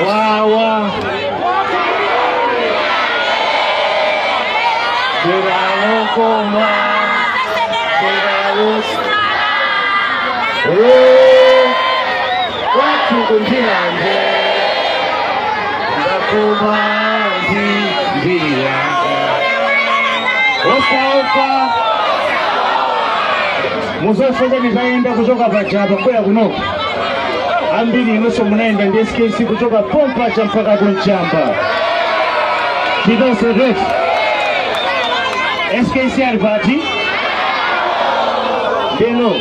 Wawa Kiralokoma Kiralusta Watu kunjilande Ndakuma Ndiya Oka Muzosoja nizaenda kutoka pachapa kwea kunoka Ambili nusu munaenda ndi SKC kutoka Pompacha mpaka Gonchamba Kidose Rex SKC alipati Deno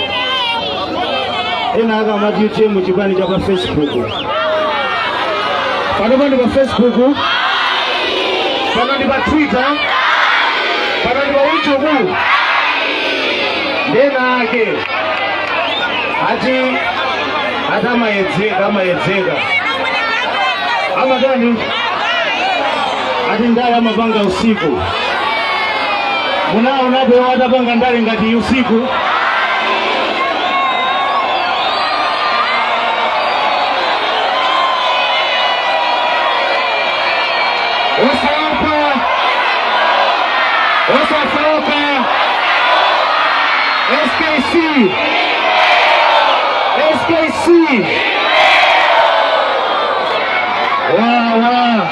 Ena aga majuche mchipani chapa Facebook Panopandi pa Facebook Panopandi pa Twitter Panopandi pa YouTube Dena ake Ati Hata mayedzeka Ama gani Ati ndaya amapanga usiku Munao nabe watapanga ndali ngati usiku Osaopa SKC Wawa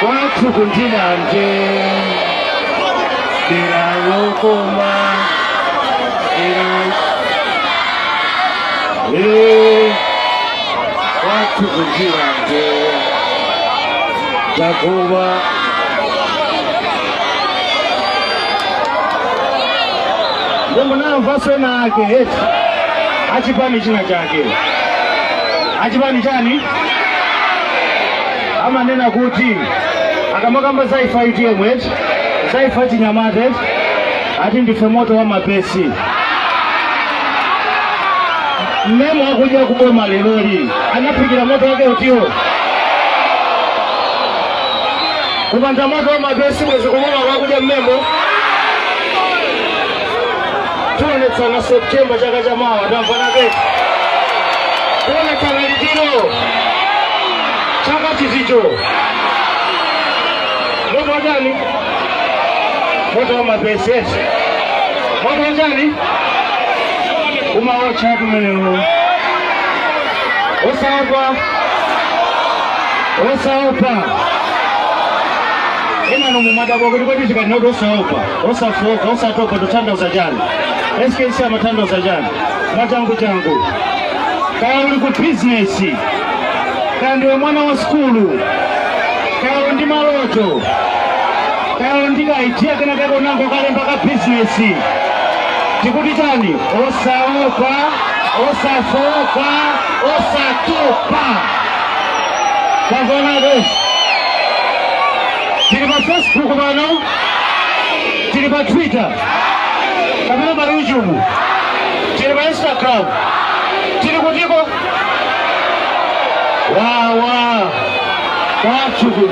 Watu kunjilande Kiralokoma Watu kunjilande Jacoba Ndombo na mfaso na ake heti Achipani china chake Achipani chani Ama nena kuti Akamakamba zaifa itie mweti Zaifa iti nyamate Ati ndife moto wa mapesi Memo hakuja kuboma lelori Anapikira moto wake utio Kupanda moto wa mapesi mwezi kumoma wakuja memo Tuone sana September chaka jamaa Watamfana keti Tuone sana litiro Chaka chizicho Moto wa gani? Moto wa mapesi Moto wa gani? Umawacha hapo meneno Osaopa Ina no mumada bogo ndiko ndishika nodo osafoka osatopa tutanda usajani SKC amatanda usajani machangu changu kaya uli ku business kaya ndiwe mwana wa skulu kaya ndi maloto kaya ndika itia kana kako nango kale mpaka business tikuti chani osaopa osafoka osatopa kavona desi Tiri pa Facebook bano Tiri pa Twitter Kamena pa YouTube Tiri pa Instagram Tiri kutiko Wawa Wachugu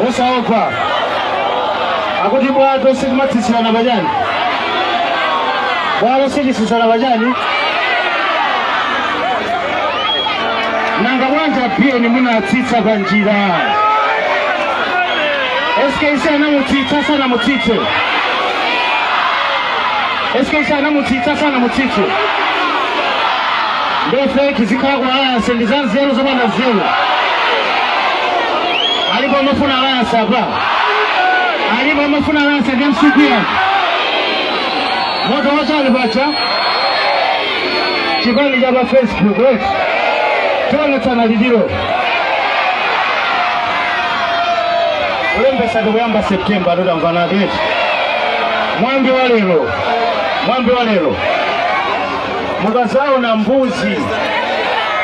Osaopa Akuti bwato sikimatisila na bajani Bwato sikimatisila na bajani Nanga wanja pia ni muna tita banjira SKC anamutita sana mutite SKC anamutita sana mutite Ndofe kizikagwa haya sendizan zero zoma na zero Alipo mafuna haya saba Alipo mafuna haya sendem sukia Moto wacha alibacha Chibani jaba Facebook wetu Tuone sana lidiro Ulembe sadu yamba September Doda mfana geti Mwambi walelo Mugazao na mbuzi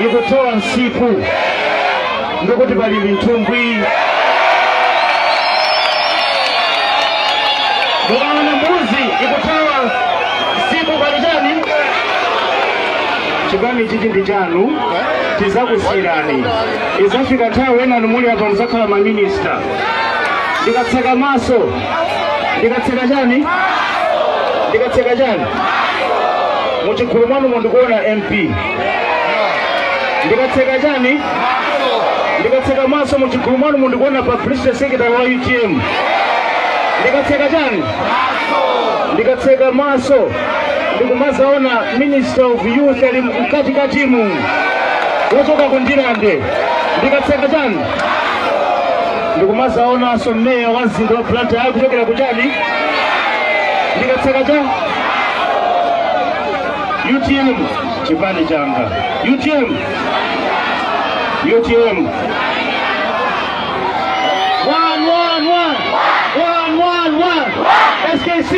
Ikutoa nsipu Ndukuti bali mitumbwi Mugazao na mbuzi Ikutoa nsipu bali jani Chibani jiji ndijanu Tizaku sirani Izafika tawe wena numuli hapa mzakala maminista Ndikatseka maso Ndikatseka jani muchigulu mwanu mundikuona MP ndikatseka chani ndikatseka maso muchigulu mwanu mundikuona publicity secretary wa UTM ndikatseka chani ndikatseka maso ndikumazaona Minister of Youth ali mkatikatimu wochoka kundirande ndikatseka chani ndikumazaona so meya wa mzinda wa Blantyre ali kuchokera kuchani ndikatseka chani UTM chipande changa UTM 1 SKC